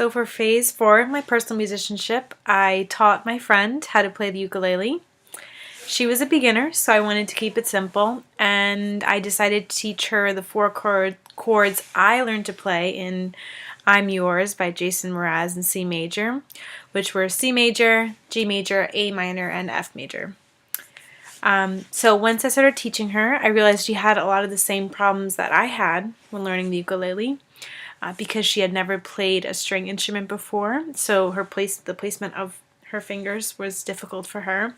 So for phase 4 of my personal musicianship, I taught my friend how to play the ukulele. She was a beginner, so I wanted to keep it simple, and I decided to teach her the four chords I learned to play in I'm Yours by Jason Mraz in C major, which were C major, G major, A minor, and F major. So once I started teaching her, I realized she had a lot of the same problems that I had when learning the ukulele. Because she had never played a string instrument before, so the placement of her fingers was difficult for her.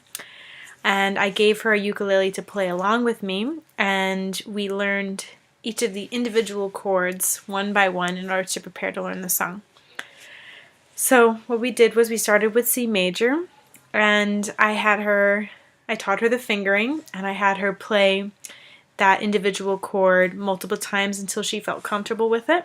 And I gave her a ukulele to play along with me, and we learned each of the individual chords one by one in order to prepare to learn the song. So what we did was we started with C major, and I taught her the fingering, and I had her play that individual chord multiple times until she felt comfortable with it.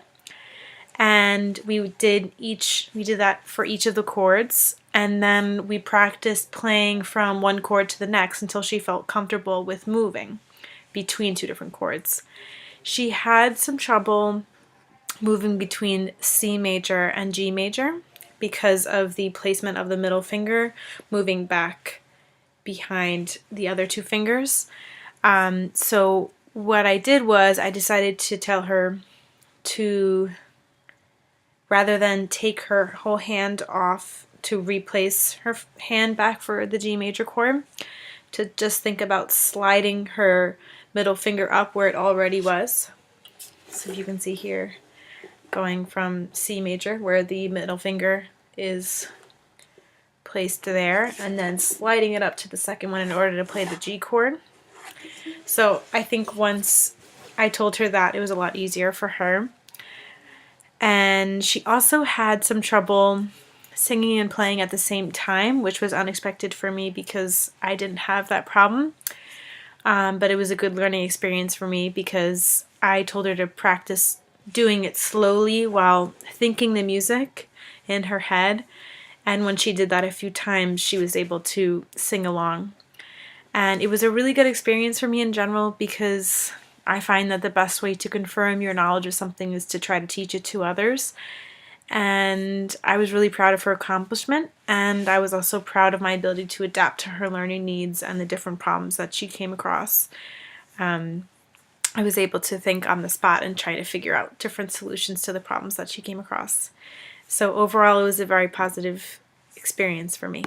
And we did that for each of the chords, and then we practiced playing from one chord to the next until she felt comfortable with moving between two different chords. She had some trouble moving between C major and G major because of the placement of the middle finger moving back behind the other two fingers. So what I did was I decided to tell her to, rather than take her whole hand off to replace her hand back for the G major chord, to just think about sliding her middle finger up where it already was. So if you can see here, going from C major where the middle finger is placed there, and then sliding it up to the second one in order to play the G chord. So I think once I told her that, it was a lot easier for her. And she also had some trouble singing and playing at the same time, which was unexpected for me because I didn't have that problem. But it was a good learning experience for me because I told her to practice doing it slowly while thinking the music in her head. And when she did that a few times, she was able to sing along. And it was a really good experience for me in general because I find that the best way to confirm your knowledge of something is to try to teach it to others. And I was really proud of her accomplishment, and I was also proud of my ability to adapt to her learning needs and the different problems that she came across. I was able to think on the spot and try to figure out different solutions to the problems that she came across. So overall, it was a very positive experience for me.